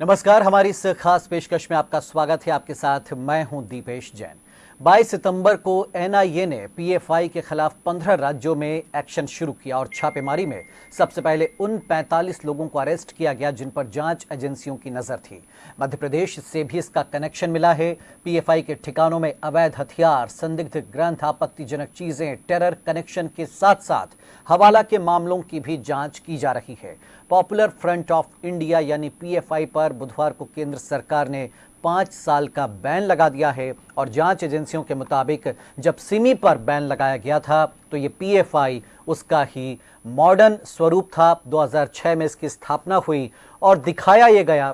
नमस्कार, हमारी इस खास पेशकश में आपका स्वागत है। आपके साथ मैं हूं दीपेश जैन। 22 सितंबर को एनआईए ने पीएफआई के खिलाफ 15 राज्यों में एक्शन शुरू किया और छापेमारी में सबसे पहले उन 45 लोगों को अरेस्ट किया गया जिन पर जांच एजेंसियों की नजर थी। मध्य प्रदेश से भी इसका कनेक्शन मिला है। पीएफआई के ठिकानों में अवैध हथियार, संदिग्ध ग्रंथ, आपत्तिजनक चीजें, टेरर कनेक्शन के साथ साथ हवाला के मामलों की भी जांच की जा रही है। पॉपुलर फ्रंट ऑफ इंडिया यानी पीएफआई पर बुधवार को केंद्र सरकार ने 5 साल का बैन लगा दिया है और जांच एजेंसियों के मुताबिक जब सिमी पर बैन लगाया गया था तो ये पीएफआई उसका ही मॉडर्न स्वरूप था। 2006 में इसकी स्थापना हुई और दिखाया यह गया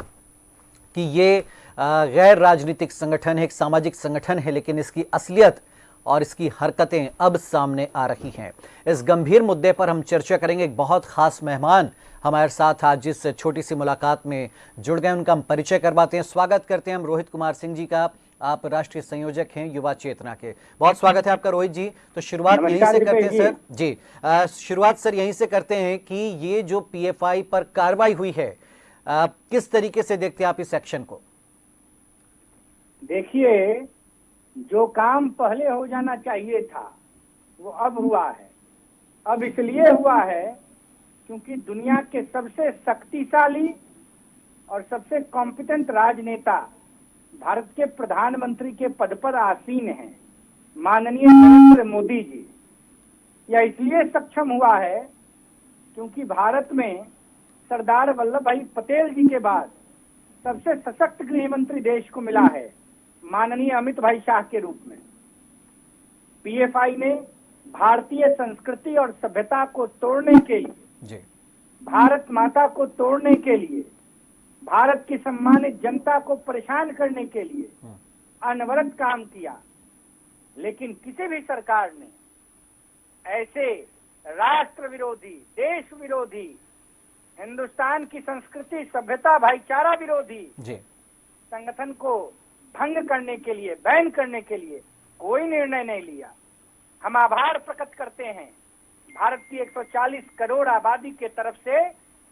कि ये गैर राजनीतिक संगठन है, एक सामाजिक संगठन है, लेकिन इसकी असलियत और इसकी हरकतें अब सामने आ रही हैं। इस गंभीर मुद्दे पर हम चर्चा करेंगे। एक बहुत खास मेहमान हमारे साथ आज जिस छोटी सी मुलाकात में जुड़ गए उनका हम परिचय करवाते हैं। स्वागत करते हैं हम रोहित कुमार सिंह जी का। आप राष्ट्रीय संयोजक हैं युवा चेतना के। बहुत स्वागत है आपका रोहित जी। तो शुरुआत यहीं से करते हैं सर जी। शुरुआत सर यहीं से करते हैं कि ये जो पीएफआई पर कार्रवाई हुई है, किस तरीके से देखते हैं आप इस एक्शन को? देखिए, जो काम पहले हो जाना चाहिए था वो अब हुआ है। अब इसलिए हुआ है क्योंकि दुनिया के सबसे शक्तिशाली और सबसे कॉम्पिटेंट राजनेता भारत के प्रधानमंत्री के पद पर आसीन हैं, माननीय नरेंद्र मोदी जी। यह इसलिए सक्षम हुआ है क्योंकि भारत में सरदार वल्लभ भाई पटेल जी के बाद सबसे सशक्त गृह मंत्री देश को मिला है, माननीय अमित भाई शाह के रूप में। पीएफआई ने भारतीय संस्कृति और सभ्यता को तोड़ने के लिए, भारत माता को तोड़ने के लिए, भारत की सम्मानित जनता को परेशान करने के लिए अनवरत काम किया। लेकिन किसी भी सरकार ने ऐसे राष्ट्र विरोधी, देश विरोधी, हिंदुस्तान की संस्कृति, सभ्यता, भाईचारा विरोधी संगठन को भंग करने के लिए, बैन करने के लिए कोई निर्णय नहीं लिया। हम आभार प्रकट करते हैं भारत की 140 करोड़ आबादी के तरफ से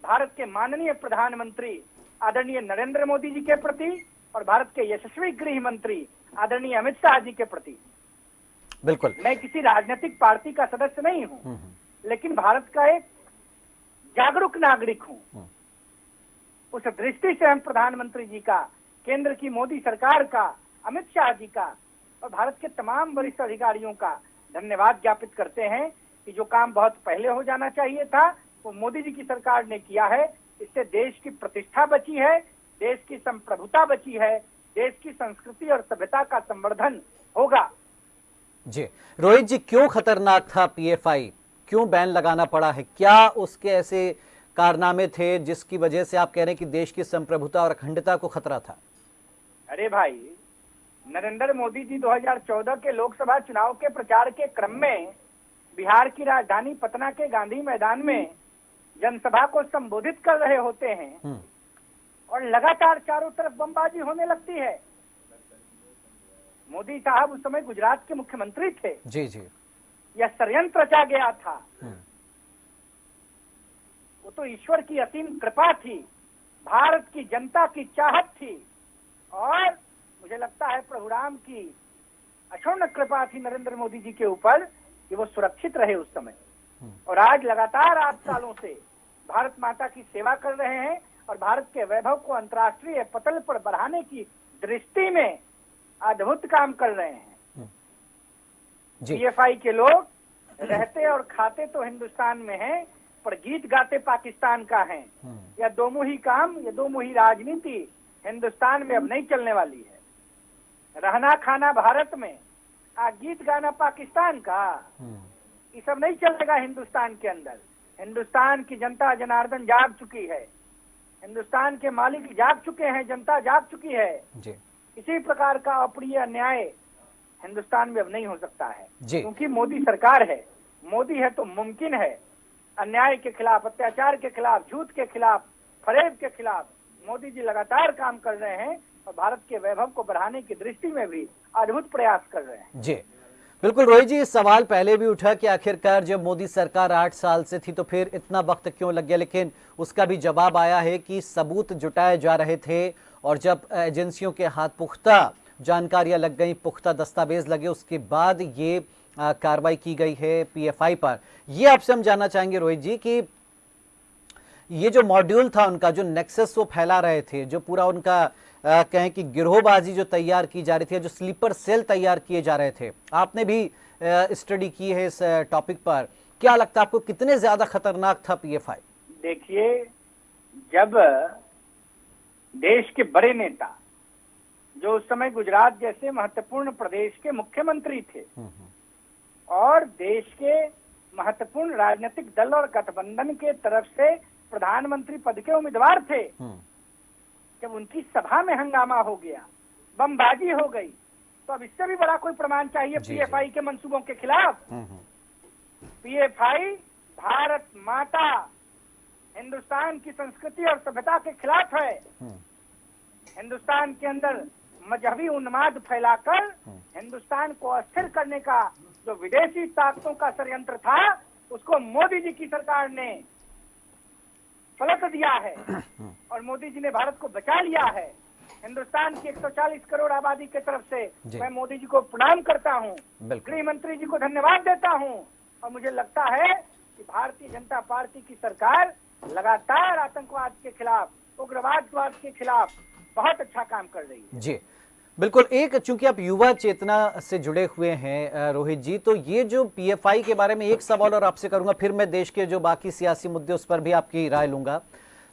भारत के माननीय प्रधानमंत्री आदरणीय नरेंद्र मोदी जी के प्रति और भारत के यशस्वी गृह मंत्री आदरणीय अमित शाह जी के प्रति। बिल्कुल, मैं किसी राजनीतिक पार्टी का सदस्य नहीं हूं, लेकिन भारत का एक जागरूक नागरिक हूं। उस दृष्टि से हम प्रधानमंत्री जी का, केंद्र की मोदी सरकार का, अमित शाह जी का और भारत के तमाम वरिष्ठ अधिकारियों का धन्यवाद ज्ञापित करते हैं कि जो काम बहुत पहले हो जाना चाहिए था वो मोदी जी की सरकार ने किया है। इससे देश की प्रतिष्ठा बची है, देश की संप्रभुता बची है, देश की संस्कृति और सभ्यता का संवर्धन होगा। जी रोहित जी, क्यों खतरनाक था पीएफआई? क्यों बैन लगाना पड़ा है? क्या उसके ऐसे कारनामे थे जिसकी वजह से आप कह रहे हैं कि देश की संप्रभुता और अखंडता को खतरा था? अरे भाई, नरेंद्र मोदी जी 2014 के लोकसभा चुनाव के प्रचार के क्रम में बिहार की राजधानी पटना के गांधी मैदान में जनसभा को संबोधित कर रहे होते हैं और लगातार चारों तरफ बमबाजी होने लगती है। मोदी साहब उस समय गुजरात के मुख्यमंत्री थे। जी जी, यह षड्यंत्र रचा गया था। वो तो ईश्वर की असीम कृपा थी, भारत की जनता की चाहत थी और मुझे लगता है प्रभु राम की अक्षुण्ण कृपा थी नरेंद्र मोदी जी के ऊपर कि वो सुरक्षित रहे उस समय। और आज लगातार 8 सालों से भारत माता की सेवा कर रहे हैं और भारत के वैभव को अंतर्राष्ट्रीय पटल पर बढ़ाने की दृष्टि में अद्भुत काम कर रहे हैं। पीएफआई के लोग रहते और खाते तो हिंदुस्तान में हैं, पर गीत गाते पाकिस्तान का हैं। यह दोमुही काम, यह दोमुही राजनीति हिंदुस्तान में अब नहीं चलने वाली है। रहना खाना भारत में, गीत गाना पाकिस्तान का, ये सब नहीं चलेगा हिंदुस्तान के अंदर। हिंदुस्तान की जनता जनार्दन जाग चुकी है, हिंदुस्तान के मालिक जाग चुके हैं, जनता जाग चुकी है। किसी प्रकार का अप्रिय अन्याय हिंदुस्तान में अब नहीं हो सकता है क्योंकि मोदी सरकार है। मोदी है तो मुमकिन है। अन्याय के खिलाफ, अत्याचार के खिलाफ, झूठ के खिलाफ, फरेब के खिलाफ मोदी जी लगातार काम कर रहे हैं और भारत के वैभव को बढ़ाने की दृष्टि में भी अद्भुत प्रयास कर रहे हैं। जी बिल्कुल रोहित जी, इस सवाल पहले भी उठा कि आखिरकार जब मोदी सरकार 8 साल से थी तो फिर इतना वक्त क्यों लग गया, लेकिन उसका भी जवाब आया है कि सबूत जुटाए जा रहे थे और जब एजेंसियों के हाथ पुख्ता जानकारियां लग गई, पुख्ता दस्तावेज लगे, उसके बाद ये कार्रवाई की गई है पीएफआई पर। ये आपसे हम जानना चाहेंगे रोहित जी कि ये जो मॉड्यूल था उनका, जो नेक्सस वो फैला रहे थे, जो पूरा उनका कहें कि गिरोहबाजी जो तैयार की जा रही थी, जो स्लीपर सेल तैयार किए जा रहे थे, आपने भी स्टडी की है इस टॉपिक पर, क्या लगता है आपको कितने ज्यादा खतरनाक था पीएफआई? देखिए, जब देश के बड़े नेता जो उस समय गुजरात जैसे महत्वपूर्ण प्रदेश के मुख्यमंत्री थे और देश के महत्वपूर्ण राजनीतिक दल और गठबंधन के तरफ से प्रधानमंत्री पद के उम्मीदवार थे, जब उनकी सभा में हंगामा हो गया, बमबाजी हो गई, तो अब इससे भी बड़ा कोई प्रमाण चाहिए पीएफआई के मंसूबों के खिलाफ। पीएफआई भारत माता, हिंदुस्तान की संस्कृति और सभ्यता के खिलाफ है। हिंदुस्तान के अंदर मजहबी उन्माद फैलाकर हिंदुस्तान को अस्थिर करने का जो विदेशी ताकतों का षड्यंत्र था, उसको मोदी जी की सरकार ने पलट दिया है और मोदी जी ने भारत को बचा लिया है। हिंदुस्तान की 140 करोड़ आबादी की तरफ से मैं मोदी जी को प्रणाम करता हूँ, गृह मंत्री जी को धन्यवाद देता हूँ और मुझे लगता है कि भारतीय जनता पार्टी की सरकार लगातार आतंकवाद के खिलाफ, उग्रवादवाद के खिलाफ बहुत अच्छा काम कर रही है। जी बिल्कुल। एक, चूंकि आप युवा चेतना से जुड़े हुए हैं रोहित जी, तो ये जो पीएफआई के बारे में एक सवाल और आपसे करूंगा, फिर मैं देश के जो बाकी सियासी मुद्दे उस पर भी आपकी राय लूंगा।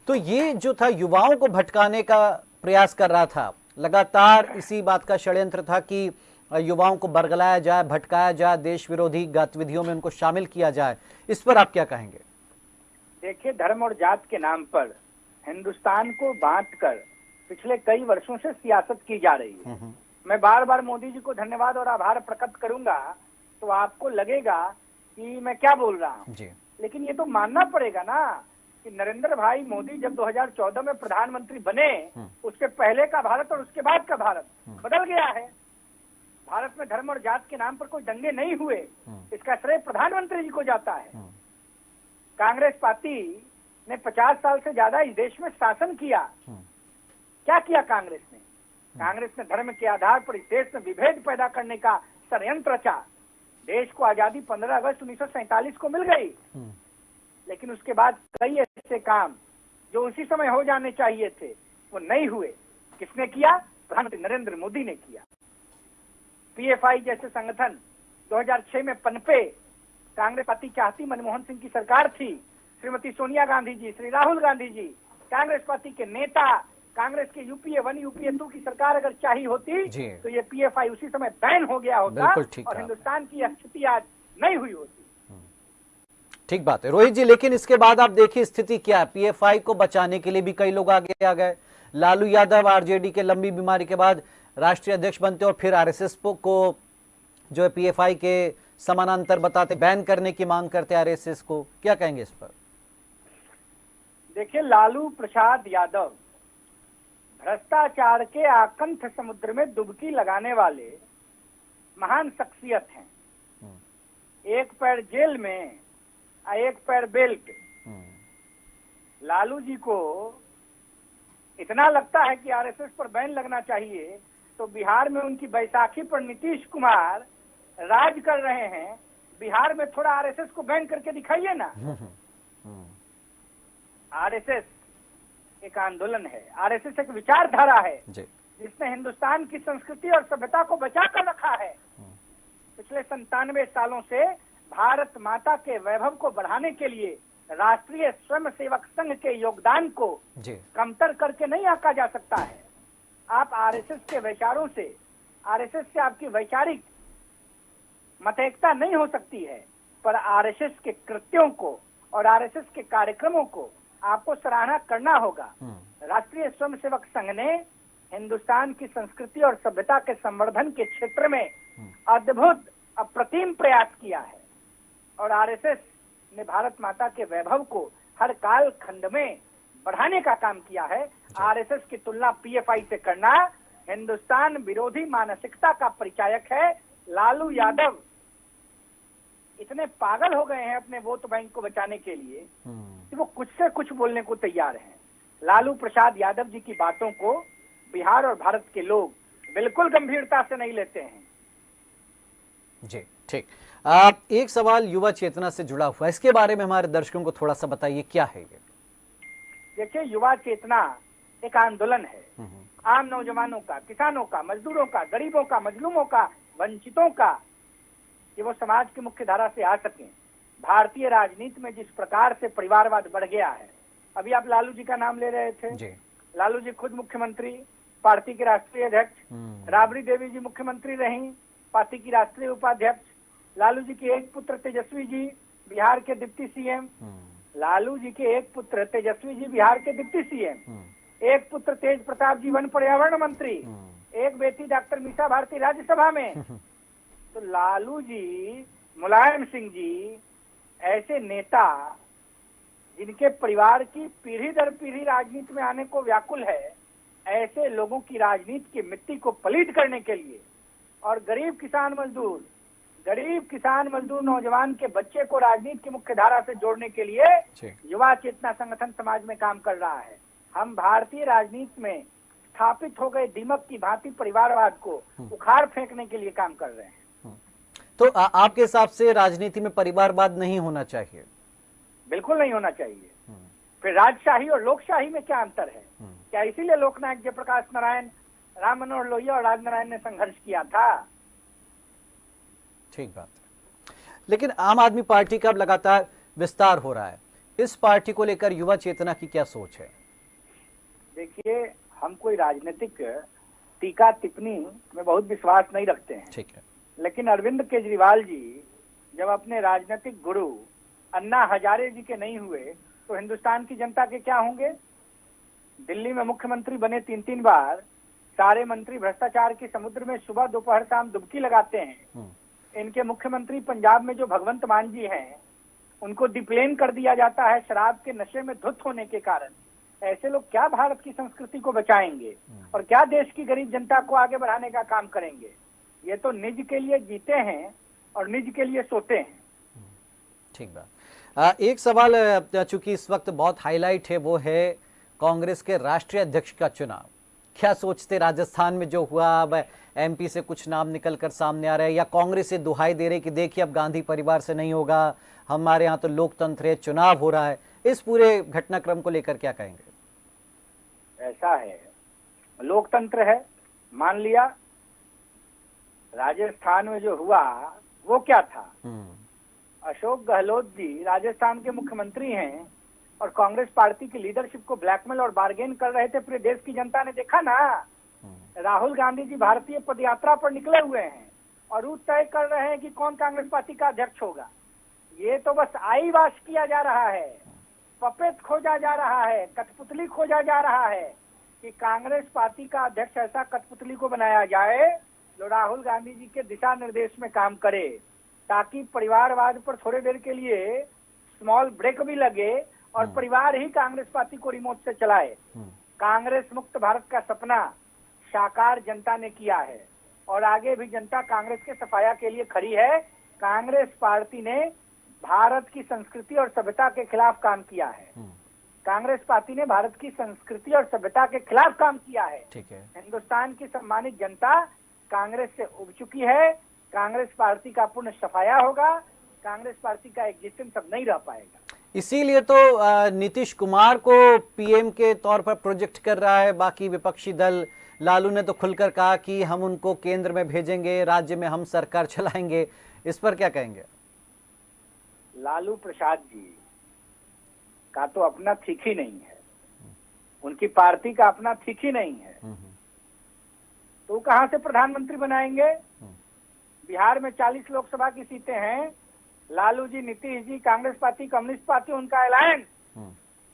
तो ये जो था, युवाओं को भटकाने का प्रयास कर रहा था, लगातार इसी बात का षड्यंत्र था कि युवाओं को बरगलाया जाए, भटकाया जाए, देश विरोधी गतिविधियों में उनको शामिल किया जाए। इस पर आप क्या कहेंगे? देखिए, धर्म और जात के नाम पर हिंदुस्तान को बांटकर पिछले कई वर्षों से सियासत की जा रही है। मैं बार बार मोदी जी को धन्यवाद और आभार प्रकट करूंगा तो आपको लगेगा कि मैं क्या बोल रहा हूँ, लेकिन ये तो मानना पड़ेगा ना कि नरेंद्र भाई मोदी जब 2014 में प्रधानमंत्री बने, उसके पहले का भारत और उसके बाद का भारत बदल गया है। भारत में धर्म और जात के नाम पर कोई दंगे नहीं हुए, इसका श्रेय प्रधानमंत्री जी को जाता है। कांग्रेस पार्टी ने 50 साल से ज्यादा इस देश में शासन किया। क्या किया कांग्रेस ने? कांग्रेस ने धर्म के आधार पर इस देश में विभेद पैदा करने का षड्यंत्र रचा। देश को आजादी 15 अगस्त 1947 को मिल गई, लेकिन उसके बाद कई ऐसे काम जो उसी समय हो जाने चाहिए थे वो नहीं हुए। किसने किया? प्रधानमंत्री नरेंद्र मोदी ने किया। पीएफआई जैसे संगठन 2006 में पनपे। कांग्रेस पार्टी चाहती, मनमोहन सिंह की सरकार थी, श्रीमती सोनिया गांधी जी, श्री राहुल गांधी जी, कांग्रेस पार्टी के नेता, कांग्रेस के यूपीए 1 यूपीए 2 की सरकार अगर चाहिए होती तो ये पीएफआई उसी समय बैन हो गया होता और हिंदुस्तान की स्थिति आज नहीं हुई होती। ठीक बात है रोहित जी, लेकिन इसके बाद आप देखिए स्थिति क्या है। पीएफआई को बचाने के लिए भी कई लोग आगे आ गए। लालू यादव आरजेडी के लंबी बीमारी के बाद राष्ट्रीय अध्यक्ष बनते और फिर आरएसएस को जो है पीएफआई के समानांतर बताते, बैन करने की मांग करते आरएसएस को। क्या कहेंगे इस पर? देखिए, लालू प्रसाद यादव भ्रष्टाचार के आकंठ समुद्र में डुबकी लगाने वाले महान शख्सियत हैं। एक पैर जेल में और एक पैर बेल्ट। लालू जी को इतना लगता है कि आरएसएस पर बैन लगना चाहिए, तो बिहार में उनकी बैसाखी पर नीतीश कुमार राज कर रहे हैं, बिहार में थोड़ा आरएसएस को बैन करके दिखाइए ना। आरएसएस एक आंदोलन है, आरएसएस एक विचारधारा है जिसने हिंदुस्तान की संस्कृति और सभ्यता को बचा कर रखा है। पिछले 97 सालों से भारत माता के वैभव को बढ़ाने के लिए राष्ट्रीय स्वयंसेवक संघ के योगदान को कमतर करके नहीं आंका जा सकता है। आप आरएसएस के विचारों से, आरएसएस से आपकी वैचारिक मत एकता नहीं हो सकती है, पर आरएसएस के कृत्यों को और आरएसएस के कार्यक्रमों को आपको सराहना करना होगा। राष्ट्रीय स्वयंसेवक संघ ने हिंदुस्तान की संस्कृति और सभ्यता के संवर्धन के क्षेत्र में अद्भुत, अप्रतिम प्रयास किया है और आरएसएस ने भारत माता के वैभव को हर काल खंड में बढ़ाने का काम किया है। आरएसएस की तुलना पीएफआई से करना हिंदुस्तान विरोधी मानसिकता का परिचायक है। लालू यादव इतने पागल हो गए हैं अपने वोट बैंक को बचाने के लिए कि वो कुछ से कुछ बोलने को तैयार हैं। लालू प्रसाद यादव जी की बातों को बिहार और भारत के लोग बिल्कुल गंभीरता से नहीं लेते हैं। जी ठीक। आप एक सवाल युवा चेतना से जुड़ा हुआ है, इसके बारे में हमारे दर्शकों को थोड़ा सा बताइए, क्या है ये? देखिए, युवा चेतना एक आंदोलन है आम नौजवानों का, किसानों का, मजदूरों का, गरीबों का, मजलूमों का, वंचितों का, कि वो समाज की मुख्य धारा से आ सकें। भारतीय राजनीति में जिस प्रकार से परिवारवाद बढ़ गया है, अभी आप लालू जी का नाम ले रहे थे जी। लालू जी खुद मुख्यमंत्री, पार्टी के राष्ट्रीय अध्यक्ष, राबड़ी देवी जी मुख्यमंत्री रहीं, पार्टी की राष्ट्रीय उपाध्यक्ष, लालू जी के एक पुत्र तेजस्वी जी बिहार के डिप्टी सीएम, लालू जी के एक पुत्र तेजस्वी जी बिहार के डिप्टी सीएम, एक पुत्र तेज प्रताप जी वन पर्यावरण मंत्री, एक बेटी डॉक्टर मीसा भारती राज्यसभा में। तो लालू जी, मुलायम सिंह जी, ऐसे नेता जिनके परिवार की पीढ़ी दर पीढ़ी राजनीति में आने को व्याकुल है, ऐसे लोगों की राजनीति की मिट्टी को पलीट करने के लिए और गरीब किसान मजदूर नौजवान के बच्चे को राजनीति की मुख्य धारा से जोड़ने के लिए युवा चेतना संगठन समाज में काम कर रहा है। हम भारतीय राजनीति में स्थापित हो गए दीमक की भांति परिवारवाद को उखाड़ फेंकने के लिए काम कर रहे हैं। तो आपके हिसाब से राजनीति में परिवारवाद नहीं होना चाहिए? बिल्कुल नहीं होना चाहिए। फिर राजशाही और लोकशाही में क्या अंतर है? क्या इसीलिए लोकनायक जयप्रकाश नारायण, राम मनोहर लोहिया और राजनारायण ने संघर्ष किया था? ठीक बात है। लेकिन आम आदमी पार्टी का अब लगातार विस्तार हो रहा है, इस पार्टी को लेकर युवा चेतना की क्या सोच है? देखिए, हम कोई राजनीतिक टीका टिप्पणी में बहुत विश्वास नहीं रखते हैं। ठीक है। लेकिन अरविंद केजरीवाल जी जब अपने राजनीतिक गुरु अन्ना हजारे जी के नहीं हुए तो हिंदुस्तान की जनता के क्या होंगे? दिल्ली में मुख्यमंत्री बने 3-3 बार, सारे मंत्री भ्रष्टाचार के समुद्र में सुबह दोपहर शाम डुबकी लगाते हैं। इनके मुख्यमंत्री पंजाब में जो भगवंत मान जी हैं, उनको डिप्लेन कर दिया जाता है शराब के नशे में धुत होने के कारण। ऐसे लोग क्या भारत की संस्कृति को बचाएंगे और क्या देश की गरीब जनता को आगे बढ़ाने का काम करेंगे? ये तो निज के लिए जीते हैं और निज के लिए सोते हैं। ठीक बात। एक सवाल चूंकि इस वक्त बहुत हाईलाइट है, वो है कांग्रेस के राष्ट्रीय अध्यक्ष का चुनाव। क्या सोचते, राजस्थान में जो हुआ, अब एमपी से कुछ नाम निकल कर सामने आ रहे हैं, या कांग्रेस से दुहाई दे रहे कि देखिए अब गांधी परिवार से नहीं होगा, हमारे यहाँ तो लोकतंत्र है, चुनाव हो रहा है, इस पूरे घटनाक्रम को लेकर क्या कहेंगे? ऐसा है, लोकतंत्र है, मान लिया। राजस्थान में जो हुआ वो क्या था? अशोक गहलोत जी राजस्थान के मुख्यमंत्री हैं और कांग्रेस पार्टी की लीडरशिप को ब्लैकमेल और बार्गेन कर रहे थे। पूरे देश की जनता ने देखा ना। राहुल गांधी जी भारतीय पदयात्रा पर निकले हुए हैं और रूट तय कर रहे हैं कि कौन कांग्रेस पार्टी का अध्यक्ष होगा। ये तो बस आई वाश किया जा रहा है, पपेट खोजा जा रहा है, कठपुतली खोजा जा रहा है कि कांग्रेस पार्टी का अध्यक्ष ऐसा कठपुतली को बनाया जाए जो राहुल गांधी जी के दिशा निर्देश में काम करे, ताकि परिवारवाद पर थोड़ी देर के लिए स्मॉल ब्रेक भी लगे और परिवार ही कांग्रेस पार्टी को रिमोट से चलाए। कांग्रेस मुक्त भारत का सपना साकार जनता ने किया है और आगे भी जनता कांग्रेस के सफाया के लिए खड़ी है। कांग्रेस पार्टी ने भारत की संस्कृति और सभ्यता के खिलाफ काम किया है। कांग्रेस पार्टी ने भारत की संस्कृति और सभ्यता के खिलाफ काम किया है। ठीक है। हिंदुस्तान की सम्मानित जनता कांग्रेस से उब चुकी है। कांग्रेस पार्टी का पूर्ण सफाया होगा। कांग्रेस पार्टी का एग्जिस्टेंस अब नहीं रह पाएगा। इसीलिए तो नीतीश कुमार को पीएम के तौर पर प्रोजेक्ट कर रहा है बाकी विपक्षी दल। लालू ने तो खुलकर कहा कि हम उनको केंद्र में भेजेंगे, राज्य में हम सरकार चलाएंगे। इस पर क्या कहेंगे? लालू प्रसाद जी का तो अपना ठीक ही नहीं है, उनकी पार्टी का अपना ठीक ही नहीं है, तो कहां से प्रधानमंत्री बनाएंगे? बिहार में 40 लोकसभा की सीटें हैं। Lalu ji, Nitish ji, Congress party, communist party, उनका अलायंस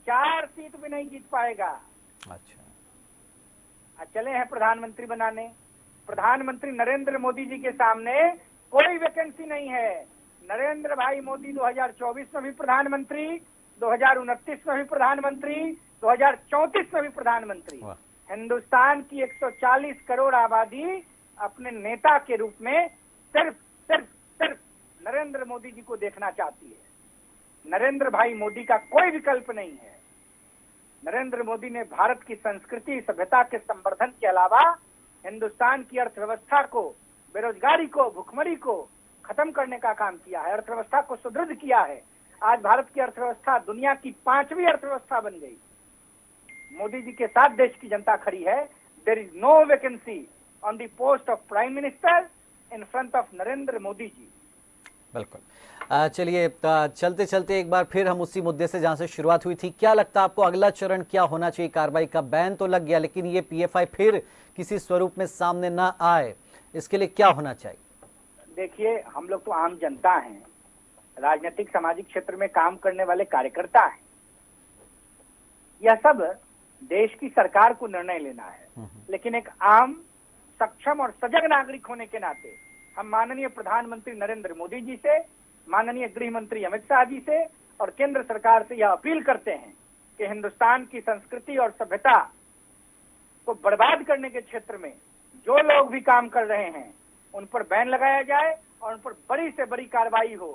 4 सीट भी नहीं जीत पाएगा। अच्छा, चले हैं प्रधानमंत्री बनाने। प्रधानमंत्री नरेंद्र मोदी जी के सामने कोई वैकेंसी नहीं है। नरेंद्र भाई मोदी 2024 में भी प्रधानमंत्री, 2029 में भी प्रधानमंत्री, 2034 में भी प्रधानमंत्री। हिंदुस्तान की 140 करोड़ आबादी अपने नेता के रूप में सिर्फ नरेंद्र नरेंद्र मोदी जी को देखना चाहती है। नरेंद्र भाई मोदी का कोई विकल्प नहीं है। नरेंद्र मोदी ने भारत की संस्कृति सभ्यता के संवर्धन के अलावा हिंदुस्तान की अर्थव्यवस्था को, बेरोजगारी को, भुखमरी को खत्म करने का काम किया है, अर्थव्यवस्था को सुदृढ़ किया है। आज भारत की अर्थव्यवस्था दुनिया की 5वीं अर्थव्यवस्था बन गई। मोदी जी के साथ देश की जनता खड़ी है। There is no vacancy on the post of prime minister in front of Narendra Modi ji. बिल्कुल। चलिए, चलते चलते एक बार फिर हम उसी मुद्दे से जहां से शुरुआत हुई थी, क्या लगता है आपको अगला चरण क्या होना चाहिए? कार्रवाई का बैन तो लग गया, लेकिन ये पीएफआई फिर किसी स्वरूप में सामने ना आए, इसके लिए क्या होना चाहिए? देखिए, हम लोग तो आम जनता हैं, राजनीतिक सामाजिक क्षेत्र में काम करने वाले कार्यकर्ता हैं। यह सब देश की सरकार को निर्णय लेना है, लेकिन एक आम, सक्षम और सजग नागरिक होने के नाते हम माननीय प्रधानमंत्री नरेंद्र मोदी जी से, माननीय गृह मंत्री अमित शाह जी से और केंद्र सरकार से यह अपील करते हैं कि हिंदुस्तान की संस्कृति और सभ्यता को बर्बाद करने के क्षेत्र में जो लोग भी काम कर रहे हैं उन पर बैन लगाया जाए और उन पर बड़ी से बड़ी कार्रवाई हो।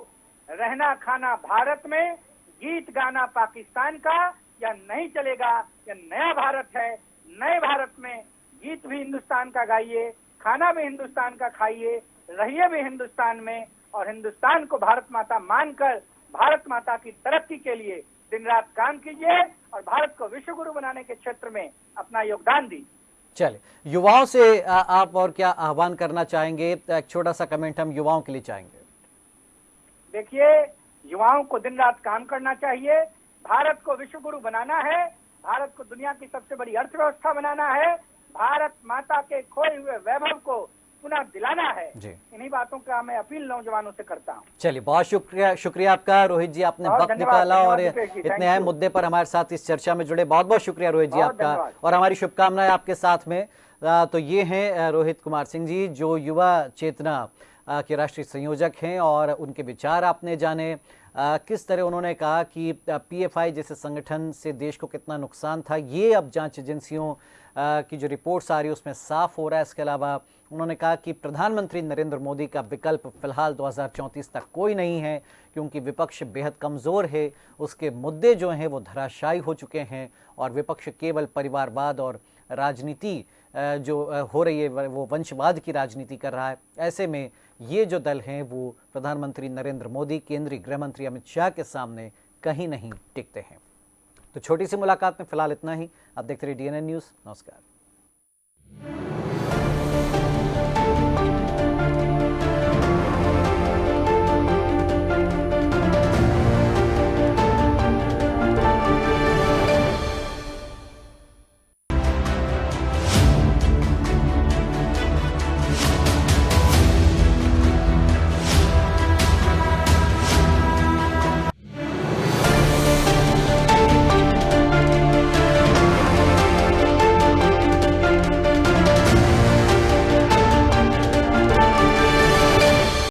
रहना खाना भारत में, गीत गाना पाकिस्तान का या नहीं चलेगा। यह नया भारत है। नए भारत में गीत भी हिंदुस्तान का गाइए, खाना भी हिंदुस्तान का खाइए, रहिए भी हिंदुस्तान में और हिंदुस्तान को भारत माता मानकर भारत माता की तरक्की के लिए दिन रात काम कीजिए और भारत को विश्व गुरु बनाने के क्षेत्र में अपना योगदान दीजिए। चलिए, युवाओं से आप और क्या आह्वान करना चाहेंगे? एक छोटा सा कमेंट हम युवाओं के लिए चाहेंगे। देखिए, युवाओं को दिन रात काम करना चाहिए। भारत को विश्व गुरु बनाना है, भारत को दुनिया की सबसे बड़ी अर्थव्यवस्था बनाना है, भारत माता के खोए हुए वैभव को पुनः दिलाना है। इन्हीं बातों का मैं अपील नौजवानों से करता हूँ। चलिए, बहुत शुक्रिया आपका रोहित जी, आपने वक्त निकाला और इतने अहम मुद्दे पर हमारे साथ इस चर्चा में जुड़े। बहुत बहुत शुक्रिया रोहित जी आपका, और हमारी शुभकामनाएं आपके साथ में। तो ये हैं रोहित कुमार सिंह जी, जो युवा चेतना के राष्ट्रीय संयोजक हैं, और उनके विचार आपने जाने। किस तरह उन्होंने कहा कि पीएफआई जैसे संगठन से देश को कितना नुकसान था, ये अब जांच एजेंसियों की जो रिपोर्ट्स आ रही है उसमें साफ हो रहा है। इसके अलावा उन्होंने कहा कि प्रधानमंत्री नरेंद्र मोदी का विकल्प फिलहाल 2034 तक कोई नहीं है, क्योंकि विपक्ष बेहद कमज़ोर है, उसके मुद्दे जो हैं वो धराशायी हो चुके हैं, और विपक्ष केवल परिवारवाद और राजनीति जो हो रही है वो वंशवाद की राजनीति कर रहा है। ऐसे में ये जो दल हैं वो प्रधानमंत्री नरेंद्र मोदी, केंद्रीय गृह मंत्री अमित शाह के सामने कहीं नहीं टिकते हैं। तो छोटी सी मुलाकात में फिलहाल इतना ही। आप देखते रहिए DNN न्यूज़। नमस्कार।